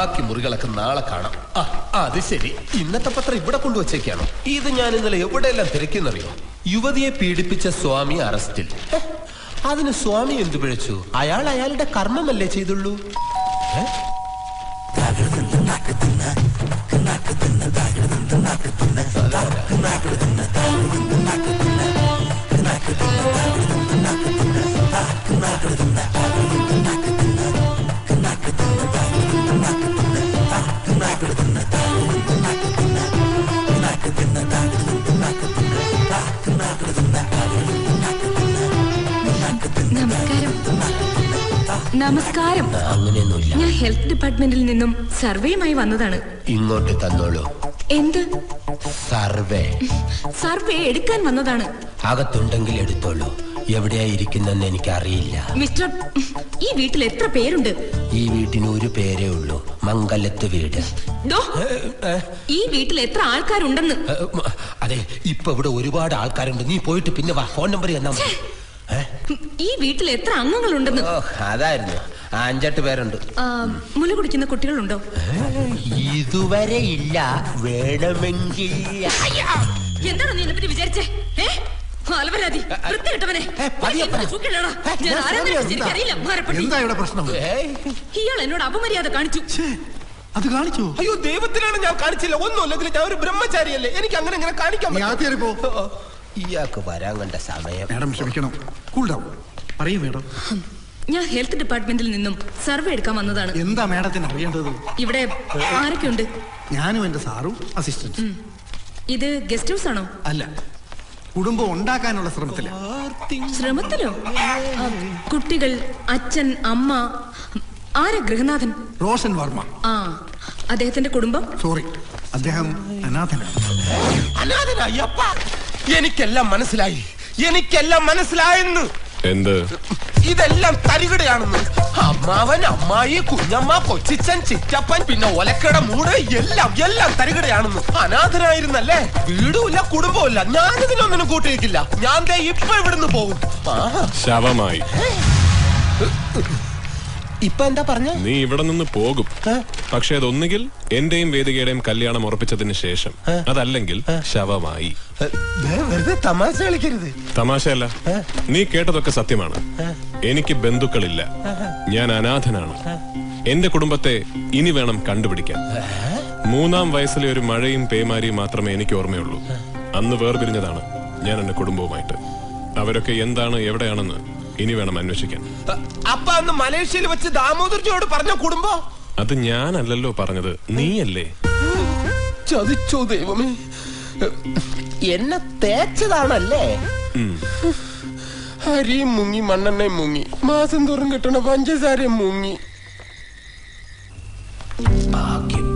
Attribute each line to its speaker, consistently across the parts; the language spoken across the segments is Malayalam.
Speaker 1: ബാക്കി മുറികളൊക്കെ നാളെ കാണാം. അത് ശരി, ഇന്നത്തെ പത്രം ഇവിടെ കൊണ്ടുവച്ചേക്കാണോ? ഇത് ഞാൻ ഇന്നലെ എവിടെയെല്ലാം തിരക്കിയെന്നറിയോ? യുവതിയെ പീഡിപ്പിച്ച സ്വാമി അറസ്റ്റിൽ. അതിന് സ്വാമി എന്തു പിഴച്ചു? അയാൾ അയാളുടെ കർമ്മമല്ലേ ചെയ്തുള്ളൂ.
Speaker 2: നമസ്കാരം.
Speaker 1: അങ്ങനെയൊന്നുമില്ല.
Speaker 2: ഞാൻ ഹെൽത്ത് ഡിപ്പാർട്ട്മെന്റിൽ നിന്നും സർവേയുമായി വന്നതാണ്.
Speaker 1: ഇങ്ങോട്ട് തന്നോളൂ.
Speaker 2: എന്ത്
Speaker 1: സർവേ?
Speaker 2: സർവേ എടുക്കാൻ വന്നതാണ്.
Speaker 1: അകത്തുണ്ടെങ്കിൽ എടുത്തോളൂ. എവിടെയായിരിക്കുന്നെന്ന് എനിക്ക് അറിയില്ല.
Speaker 2: മിസ്റ്റർ, ഈ വീട്ടിൽ എത്ര പേരുണ്ട്?
Speaker 1: ഈ വീട്ടിന് ഒരു പേരേ ഉള്ളൂ, മംഗലത്ത് വീട്.
Speaker 2: ഈ വീട്ടിൽ എത്ര ആൾക്കാരുണ്ടെന്ന്?
Speaker 1: അതെ, ഇപ്പൊ ഇവിടെ ഒരുപാട് ആൾക്കാരുണ്ട്. നീ പോയിട്ട് പിന്നെ വാ, ഫോൺ നമ്പർ എന്നാ മതി.
Speaker 2: ഈ വീട്ടിൽ എത്ര അംഗങ്ങളുണ്ടെന്ന്?
Speaker 1: അതായിരുന്നു, 5-8 പേരുണ്ട്.
Speaker 2: മുല കുടിക്കുന്ന കുട്ടികളുണ്ടോ?
Speaker 1: ഇതുവരെ ഇല്ല, വേണമെങ്കിൽ.
Speaker 2: എന്താണ് നീ എന്നെ പറ്റി വിചാരിച്ചേ? അലവരാതി, വൃത്തികെട്ടവനെ. ഇയാൾ എന്നോട് അപമര്യാദ കാണിച്ചു.
Speaker 3: അത് കാണിച്ചു?
Speaker 1: അയ്യോ, ദൈവത്തിനാണ് ഞാൻ കാണിച്ചില്ല. ഒന്നുമില്ലെങ്കിൽ ഞാൻ ഒരു ബ്രഹ്മചാരിയല്ലേ, എനിക്ക് അങ്ങനെ അങ്ങനെ കാണിക്കാൻ. ഇയാൾക്ക് വരാൻ കണ്ട സമയം.
Speaker 3: മാഡം ക്ഷമിക്കണം, കൂൾ ഡൗൺ. പറയൂ മാഡം.
Speaker 2: ഞാൻ ഹെൽത്ത് ഡിപ്പാർട്ട്മെന്റിൽ നിന്നും സർവേ എടുക്കാൻ വന്നതാണ്.
Speaker 3: എന്താ മാഡത്തിന് അറിയേണ്ടത്?
Speaker 2: ഇവിടെ ആരൊക്കെയുണ്ട്?
Speaker 3: ഞാനും എന്റെ സാറും അസിസ്റ്റന്റ്.
Speaker 2: ഇത് ഗസ്റ്റ് ഹൗസ് ആണോ?
Speaker 3: അല്ല, കുടുംബം ഉണ്ടാക്കാനുള്ള ശ്രമത്തില്.
Speaker 2: ശ്രമത്തിലോ? കുട്ടികൾ, അച്ഛൻ, അമ്മ. ആരാ ഗൃഹനാഥൻ?
Speaker 3: റോഷൻ വർമ്മ.
Speaker 2: അദ്ദേഹത്തിന്റെ കുടുംബം?
Speaker 3: സോറി, അദ്ദേഹം അനാഥനാണ്.
Speaker 1: അനാഥനായപ്പ, എനിക്കെല്ലാം മനസ്സിലായി, എനിക്കെല്ലാം മനസ്സിലായെന്ന്.
Speaker 4: എന്ത്?
Speaker 1: ഇതെല്ലാം തരികിടയാണെന്ന്. അമ്മാവൻ, അമ്മായി, കുഞ്ഞമ്മ, കൊച്ചിച്ചൻ, ചിറ്റപ്പൻ, പിന്നെ ഒലക്കട മൂട്, എല്ലാം എല്ലാം തരികിടയാണെന്ന്. അനാഥനായിരുന്നല്ലേ? വീടുമില്ല, കുടുംബമില്ല. ഞാനിതിനൊന്നിനും കൂട്ടിയിരിക്കില്ല. ഞാൻ ദേ ഇപ്പൊ ഇവിടുന്ന് പോകും.
Speaker 4: ശവമായി.
Speaker 1: ഇപ്പൊ എന്താ പറഞ്ഞ?
Speaker 4: നീ ഇവിടെ നിന്ന് പോകും, പക്ഷെ അതൊന്നുകിൽ എന്റെയും വേദികയുടെയും കല്യാണം ഉറപ്പിച്ചതിന് ശേഷം, അതല്ലെങ്കിൽ ശവമായി.
Speaker 1: തമാശ കളിക്കരുത്.
Speaker 4: തമാശയല്ല, നീ കേട്ടതൊക്കെ സത്യമാണ്. എനിക്ക് ബന്ധുക്കളില്ല, ഞാൻ അനാഥനാണ്. എന്റെ കുടുംബത്തെ ഇനി വേണം കണ്ടുപിടിക്കാൻ. 3-ാം വയസ്സിലെ ഒരു മഴയും പേമാരിയും മാത്രമേ എനിക്ക് ഓർമ്മയുള്ളൂ. അന്ന് വേർപിരിഞ്ഞതാണ് ഞാൻ എന്റെ കുടുംബവുമായിട്ട്. അവരൊക്കെ എന്താണ്, എവിടെയാണെന്ന് ഇനി വേണം അന്വേഷിക്കാൻ.
Speaker 1: അപ്പൊ അന്ന് മലേഷ്യയിൽ വെച്ച് ദാമോദർജിയോട് പറഞ്ഞ കുടുംബം? അത്
Speaker 4: ഞാനല്ലല്ലോ പറഞ്ഞത്, നീയല്ലേ.
Speaker 1: ചതിച്ചോ ദൈവമേ, എന്നെ തേച്ചതാണല്ലേ. അരിയും മുങ്ങി, മണ്ണെണ്ണയും മുങ്ങി, മാസം തോറും കിട്ടണ പഞ്ചസാരയും മുങ്ങി. ഭാഗ്യം,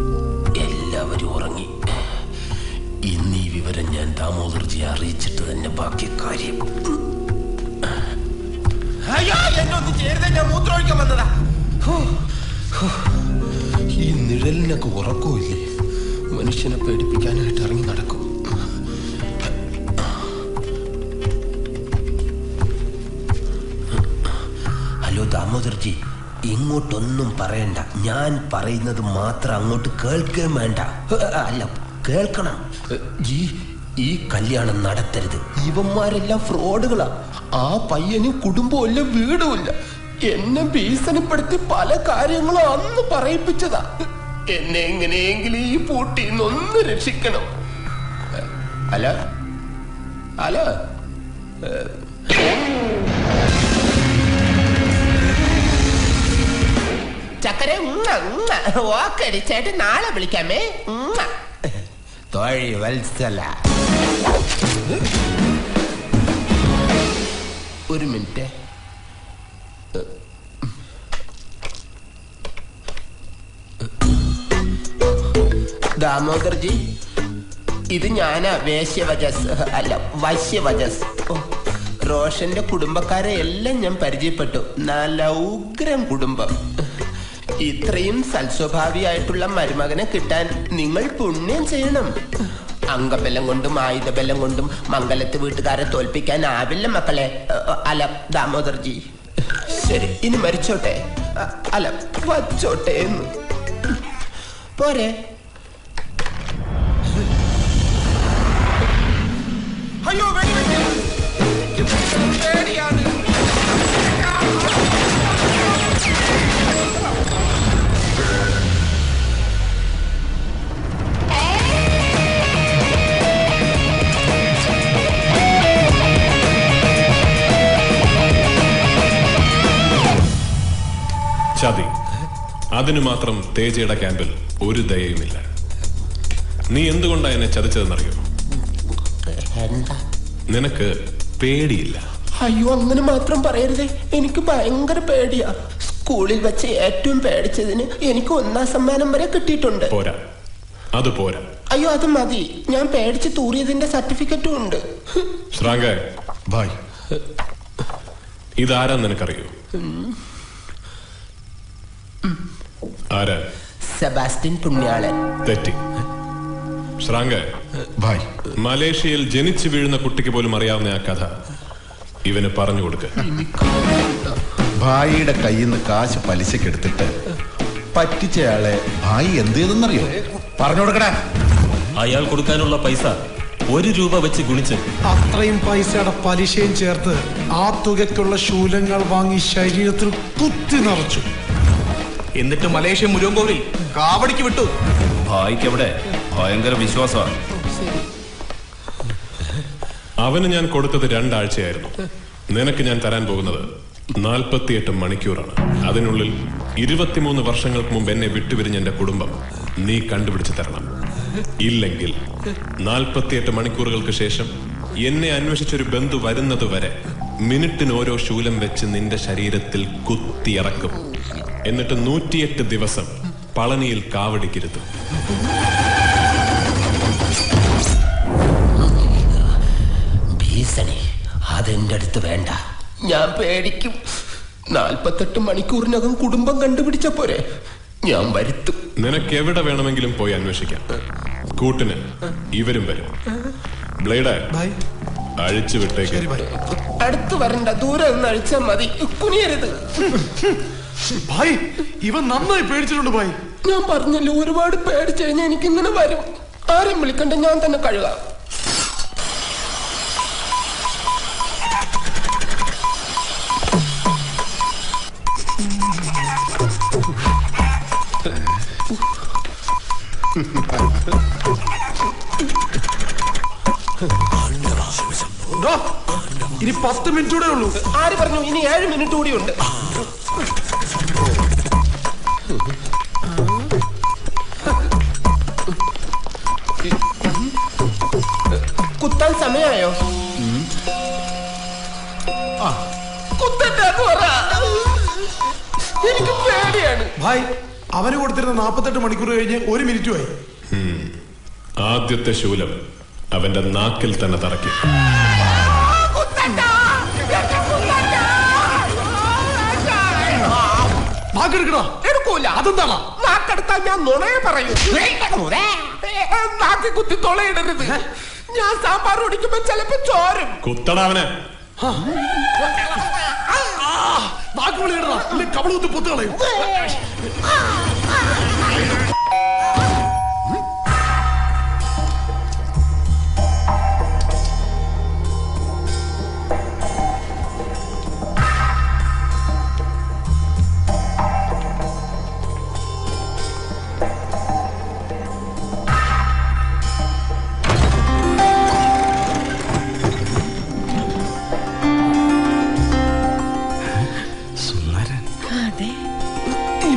Speaker 1: എല്ലാവരും ഉറങ്ങി. ഇന്ന് ഈ വിവരം ഞാൻ ദാമോദർജിയെ അറിയിച്ചിട്ട് തന്നെ ബാക്കി കാര്യം. അയ്യോ, എന്നൊന്നും ചേരുന്ന, ഞാൻ മൂത്രമൊഴിക്കാൻ വന്നതാ. ഈ നിഴലിനൊക്കെ ഉറക്കമില്ലേ? മനുഷ്യനെ പേടിപ്പിക്കാനായിട്ട് ഇറങ്ങി നടക്കും. ഹലോ ദാമോദർജി, ഇങ്ങോട്ടൊന്നും പറയണ്ട. ഞാൻ പറയുന്നത് മാത്രം അങ്ങോട്ട് കേൾക്കുകയും വേണ്ട. അല്ല, കേൾക്കണം. ഈ കല്യാണം നടത്തരുത്. ഇവന്മാരെല്ലാം ഫ്രോഡുകളാ. ആ പയ്യന് കുടുംബമില്ല, വീടുമില്ല. എന്നെ ഭീഷണിപ്പെടുത്തി പല കാര്യങ്ങളും അന്ന് പറയിപ്പിച്ചതാ. എന്നെ എങ്ങനെയെങ്കിലും ഈ പൂട്ടിന്നൊന്ന് രക്ഷിക്കണം. അല്ല അല്ല, ചക്കരെ ഓക്കടി ചേട്ടൻ, നാളെ വിളിക്കാമേ. തോഴി വത്സല, ഒരു മിനിറ്റ്. ദാമോദർജി, ഇത് ഞാനാ വേശ്യവചസ്, അല്ല വശ്യവചസ്. റോഷന്റെ കുടുംബക്കാരെ എല്ലാം ഞാൻ പരിചയപ്പെട്ടു. നല്ല ഉഗ്രം കുടുംബം. ഇത്രയും സൽസ്വഭാവിയായിട്ടുള്ള മരുമകനെ കിട്ടാൻ നിങ്ങൾ പുണ്യം ചെയ്യണം. അംഗബലം കൊണ്ടും ആയുധബലം കൊണ്ടും മംഗലത്ത് വീട്ടുകാരെ തോൽപ്പിക്കാനാവില്ല മക്കളെ. അല്ല ദാമോദർജി, ശരി, ഇനി മരിച്ചോട്ടെ, അല്ല വച്ചോട്ടെ എന്ന്. പോരെ? അയ്യോ പേടിയാണ്.
Speaker 4: ചതി. അതിനു മാത്രം തേജയുടെ ക്യാമ്പിൽ ഒരു ദയയുമില്ല. നീ എന്തുകൊണ്ടാ എന്നെ ചതിച്ചതെന്നറിയോ? നിനക്ക് പേടിയില്ല.
Speaker 1: അയ്യോ അങ്ങനെ മാത്രം പറയരുതേ, എനിക്ക് ഭയങ്കര പേടിയാ. സ്കൂളിൽ വെച്ച് ഏറ്റവും പേടിച്ചതിന് എനിക്ക് 1ാം സമ്മാനം വരെ കിട്ടിയിട്ടുണ്ട്.
Speaker 4: പോരാ, അത് പോരാ.
Speaker 1: അയ്യോ അത് മതി, ഞാൻ പേടിച്ച് തൂറിയതിന്റെ സർട്ടിഫിക്കറ്റും ഉണ്ട്.
Speaker 4: ശ്രാങ്ക ഭായ്, ഇതാരാ നിനക്കറിയോ? ആരാ?
Speaker 1: സെബാസ്റ്റ്യൻ പുണ്യാളൻ.
Speaker 4: തെറ്റി. ശ്രാങ്ക ഭായ്, മലേഷ്യയിൽ ജനിച്ചു വീഴുന്ന കുട്ടിക്ക് പോലും അറിയാവുന്ന ആ കഥ ഇവന് പറഞ്ഞു കൊടുക്ക.
Speaker 5: ഭായിയുടെ കയ്യിൽ നിന്ന് കാശ് പലിശക്കെടുത്തിട്ട് പറ്റിച്ചയാളെ ഭായി എന്ത് ചെയ്തെന്നറിയോ? പറഞ്ഞു കൊടുക്കടാ.
Speaker 6: അയാൾ കൊടുക്കാനുള്ള പൈസ 1 രൂപ വെച്ച് ഗുണിച്ച്
Speaker 7: അത്രയും പൈസയുടെ പലിശയും ചേർത്ത് ആ തുകയ്ക്കുള്ള ശൂലങ്ങൾ വാങ്ങി ശരീരത്തിൽ കുത്തി നിറച്ചു.
Speaker 8: എന്നിട്ട് മലേഷ്യ മുരുകോവിൽ കാവടിക്ക് വിട്ടു.
Speaker 6: ഭായിക്ക് അവിടെ ഭയങ്കര വിശ്വാസമാണ്.
Speaker 4: അവന് ഞാൻ കൊടുത്തത് 2 ആഴ്ചയായിരുന്നു. നിനക്ക് ഞാൻ തരാൻ പോകുന്നത് 48 മണിക്കൂറാണ്. അതിനുള്ളിൽ 23 വർഷങ്ങൾക്ക് മുമ്പ് എന്നെ വിട്ടുപിരിഞ്ഞ എന്റെ കുടുംബം നീ കണ്ടുപിടിച്ചു തരണം. ഇല്ലെങ്കിൽ 48 മണിക്കൂറുകൾക്ക് ശേഷം എന്നെ അന്വേഷിച്ചൊരു ബന്ധു വരുന്നത് വരെ മിനിറ്റിന് ഓരോ ശൂലം വെച്ച് നിന്റെ ശരീരത്തിൽ കുത്തിയിറക്കും. എന്നിട്ട് 108 ദിവസം പളനിയിൽ കാവടിക്കിരുത്തും.
Speaker 1: ഭീഷണി അതെന്റെ അടുത്ത് വേണ്ട, ഞാൻ പേടിക്കും. 48 മണിക്കൂറിനകം കുടുംബം കണ്ടുപിടിച്ച പോരെ, ഞാൻ വരുത്തും.
Speaker 4: നിനക്ക് എവിടെ വേണമെങ്കിലും പോയി അന്വേഷിക്കാം. കൂട്ടിന് ഇവരും വരും. ബ്ലേഡ് അഴിച്ചു വിട്ടേക്ക്.
Speaker 1: അടുത്ത് വരണ്ട, ദൂരെ നിന്ന് അഴിച്ചാൽ മതി, കുനിയരുത്.
Speaker 7: ഭായ്, ഇവൻ നന്നായി പേടിച്ചിട്ടുണ്ട് ഭായ്.
Speaker 1: ഞാൻ പറഞ്ഞല്ലോ, ഒരുപാട് പേടിച്ചു കഴിഞ്ഞാൽ എനിക്കിങ്ങനെ വരും. ആരെയും വിളിക്കണ്ട, ഞാൻ തന്നെ കഴുകാം.
Speaker 7: ഇനി 10 മിനിറ്റ് കൂടെ ഉള്ളൂ.
Speaker 1: ആര് പറഞ്ഞു? ഇനി 7 മിനിറ്റ് കൂടി ഉണ്ട്. കുത്താൻ സമയമായോ? കുത്തണ്ടെന്ന് പറ, എനിക്ക് പേടിയാണ്.
Speaker 7: ഭായ്, അവന് കൊടുത്തിരുന്ന 48 മണിക്കൂർ കഴിഞ്ഞ് 1 മിനിറ്റുമായി.
Speaker 4: ആദ്യത്തെ ശൂലം അവന്റെ നാക്കിൽ തന്നെ തറക്കി.
Speaker 1: എടുക്കൂല. അതെന്താണോ? നാക്കെടുത്താൽ ഞാൻ നുണയെ പറയൂ. നാക്കി കുത്തി തൊളയിടരുത്. ഞാൻ സാമ്പാർ കുടിക്കുമ്പോ ചിലപ്പോ ചോരും.
Speaker 4: കുത്തടാവനെ.
Speaker 7: കവളൂത്ത് പൊത്തുകളയും.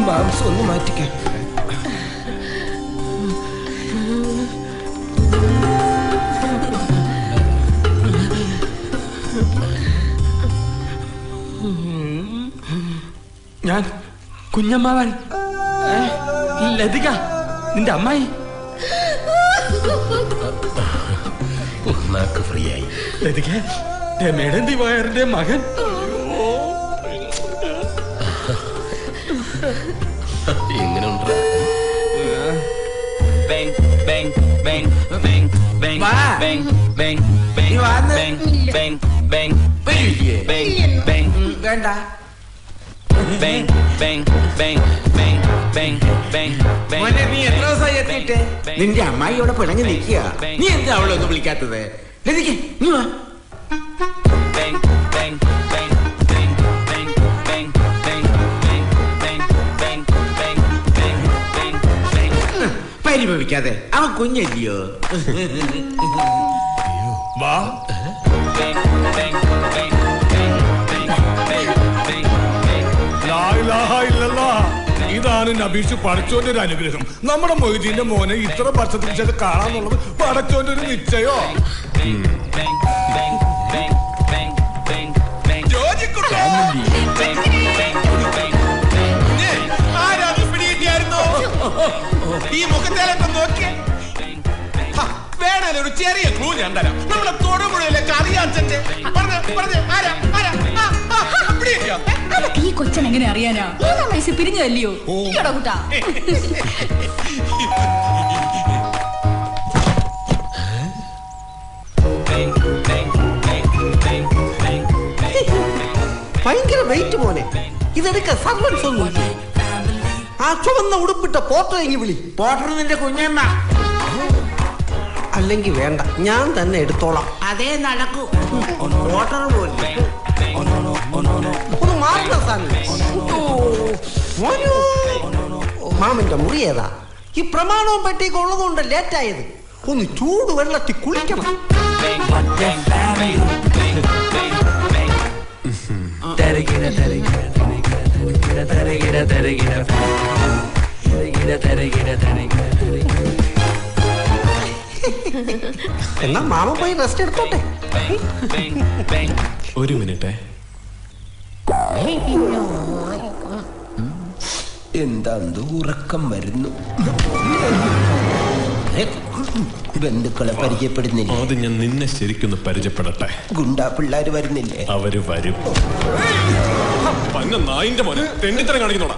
Speaker 1: മാംസം ഒന്ന് മാറ്റിക്കേ.
Speaker 8: ഞാൻ കുഞ്ഞമ്മാവൻ. ലതിക, നിന്റെ അമ്മായി.
Speaker 1: നാക്ക് ഫ്രീ ആയി.
Speaker 8: ലതിക, രമേടൻ ദിവാകരന്റെ മകൻ.
Speaker 1: എങ്ങനെ ഉണ്ട്?
Speaker 8: വേണ്ട.
Speaker 9: മോനെ, നീ എത്ര ദിവസമായി എത്തിയിട്ട്? നിന്റെ അമ്മായി ഇവിടെ പിണങ്ങി നിൽക്കുക. നീ എന്താ അവളെ ഒന്നും വിളിക്കാത്തത്? ലതിക, നീ വാ. പരിഭവിക്കാതെ, അവൻ കുഞ്ഞല്ലയോ.
Speaker 8: വാ. ഇതാണ് നബീഷ് പടച്ചോന്റെ ഒരു അനുഗ്രഹം. നമ്മുടെ മൊയ്തീന്റെ മോനെ ഇത്ര വർഷത്തിന് ശേഷം കാണാന്നുള്ളത് പടച്ചോന്റെ ഒരു നിശ്ചയോ.
Speaker 1: ഈ മുഖത്തേലൊക്കെ നോക്കിയേ. വേണേലും ഒരു ചെറിയ ക്ലൂ ഞാൻ തരാം. നമ്മളെ തൊടുപുഴയിലേക്ക് അറിയാച്ചന്റെ
Speaker 2: അതൊക്കെ ഈ കൊച്ചൻ എങ്ങനെ അറിയാനാ? 3 വയസ്സ് പിരിഞ്ഞതല്ലയോ കൂട്ടാ.
Speaker 10: ഭയങ്കര വെയിറ്റ് മോനെ. ഇതെടുക്ക സർവൻസ് ഒന്നും. ആ ചുവന്ന ഉടുപ്പിട്ട പോർട്ടർ എങ്കിൽ വിളി.
Speaker 9: പോർട്ടർ നിന്റെ കുഞ്ഞമ്മ.
Speaker 10: അല്ലെങ്കിൽ വേണ്ട, ഞാൻ തന്നെ എടുത്തോളാം.
Speaker 9: അതേ നടക്കൂ. പോർട്ടർ പോലെ
Speaker 10: ഒന്ന് മാറുന്ന സാധനം. മാമന്റെ മുറി ഏതാ? ഈ പ്രമാണവും പെട്ടിയൊക്കെ ഉള്ളതുകൊണ്ട് ലേറ്റായത്. ഒന്ന് ചൂട് വെള്ളത്തിൽ കുളിക്കണം. എന്നാ മാമ പോയി റെസ്റ്റ് എടുത്തോട്ടെ.
Speaker 4: ഒരു മിനിറ്റ്.
Speaker 1: എന്താ ഉറക്കം വരുന്നു. ബന്ധുക്കളെ പരിചയപ്പെടുന്നില്ല.
Speaker 4: ആദ്യം ഞാൻ നിന്നെ ശരിക്കൊന്ന് പരിചയപ്പെടട്ടെ.
Speaker 1: ഗുണ്ടാ പിള്ളേര് വരുന്നില്ലേ?
Speaker 4: അവര് വരും. നായിന്റെ മോനെ തെണ്ടിത്തരം കാണിക്കുന്നോടാ.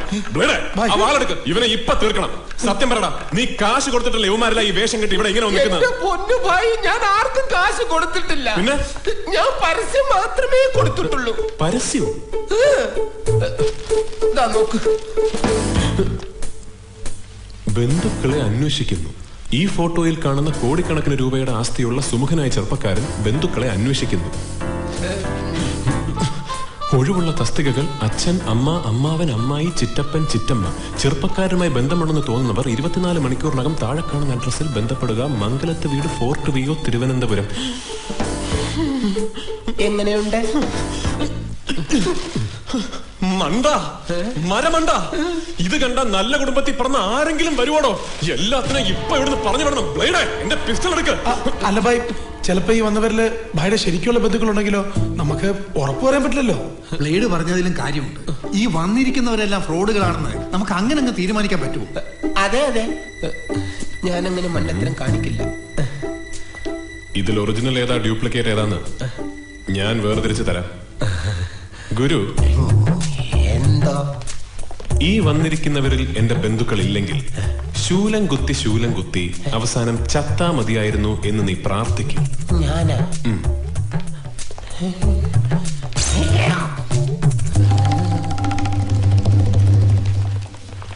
Speaker 4: ഇവനെ ഇപ്പൊ തീർക്കണം. സത്യം പറയടാ, നീ കാശ് കൊടുത്തിട്ടില്ല ഇവന്മാരല്ല ഈ വേഷം കെട്ടി ഇവിടെ ഇങ്ങനെ നിൽക്കുന്നത്?
Speaker 1: പൊന്നു ഭായി, ഞാൻ ആർക്കും കാശ് കൊടുത്തിട്ടില്ല. പിന്നെ ഞാൻ പരസ്യം മാത്രമേ കൊടുത്തിട്ടുള്ളൂ.
Speaker 4: പരസ്യം?
Speaker 1: നോക്ക്.
Speaker 4: ബന്ധുക്കളെ അന്വേഷിക്കുന്നു. ഈ ഫോട്ടോയിൽ കാണുന്ന കോടിക്കണക്കിന് രൂപയുടെ ആസ്തിയുള്ള സുമുഖനായ ചെറുപ്പക്കാരൻ ബന്ധുക്കളെ അന്വേഷിക്കുന്നു. ഒഴിവുള്ള തസ്തികകൾ അച്ഛൻ, അമ്മ, അമ്മാവൻ, അമ്മായി, ചിറ്റപ്പൻ, ചിറ്റമ്മ. ചെറുപ്പക്കാരുമായി ബന്ധമുണ്ടെന്ന് തോന്നുന്നവർ 24 മണിക്കൂറിനകം താഴെ കാണുന്ന അഡ്രസ്സിൽ ബന്ധപ്പെടുക. മംഗലത്ത് വീട്, ഫോർട്ട് വിയോ, തിരുവനന്തപുരം.
Speaker 1: എങ്ങനെയുണ്ട്?
Speaker 4: മരമണ്ട, ഇത് കണ്ട നല്ല കുടുംബത്തിൽ പറഞ്ഞ ആരെങ്കിലും വരുവാടോ? എല്ലാത്തിനും ഇപ്പൊ ഇവിടുന്ന് പറഞ്ഞു വിടണം. ബ്ലേഡേ, എന്റെ പിസ്റ്റൾ എടുക്ക.
Speaker 7: അല്ല ഭായ്, ചിലപ്പോ ഈ വന്നവരില് ഭായിയുടെ ശരിക്കുള്ള ബന്ധുക്കളുണ്ടെങ്കിലോ നമുക്ക് ഉറപ്പ് പറയാൻ പറ്റില്ലല്ലോ.
Speaker 3: ബ്ലേഡ് പറഞ്ഞതിലും കാര്യമുണ്ട്. ഈ വന്നിരിക്കുന്നവരെല്ലാം ഫ്രോഡുകളാണെന്ന് നമുക്ക് അങ്ങനെ അങ്ങ് തീരുമാനിക്കാൻ പറ്റുമോ?
Speaker 1: അതെ അതെ, ഞാനങ്ങനെ മണ്ടത്തരം കാണിക്കില്ല.
Speaker 4: ഇതിൽ ഒറിജിനൽ ഏതാ ഡ്യൂപ്ലിക്കേറ്റ് ഏതാന്ന് ഞാൻ വേർതിരിച്ച് തരാം. ഗുരു,
Speaker 1: എന്താ
Speaker 4: ഈ വന്നിരിക്കുന്നവരിൽ എന്റെ ബന്ധുക്കൾ ഇല്ലെങ്കിൽ ശൂലം കുത്തി അവസാനം ചത്താ മതിയായിരുന്നു എന്ന് നീ പ്രാർത്ഥിക്കും.
Speaker 1: ഞാനാ?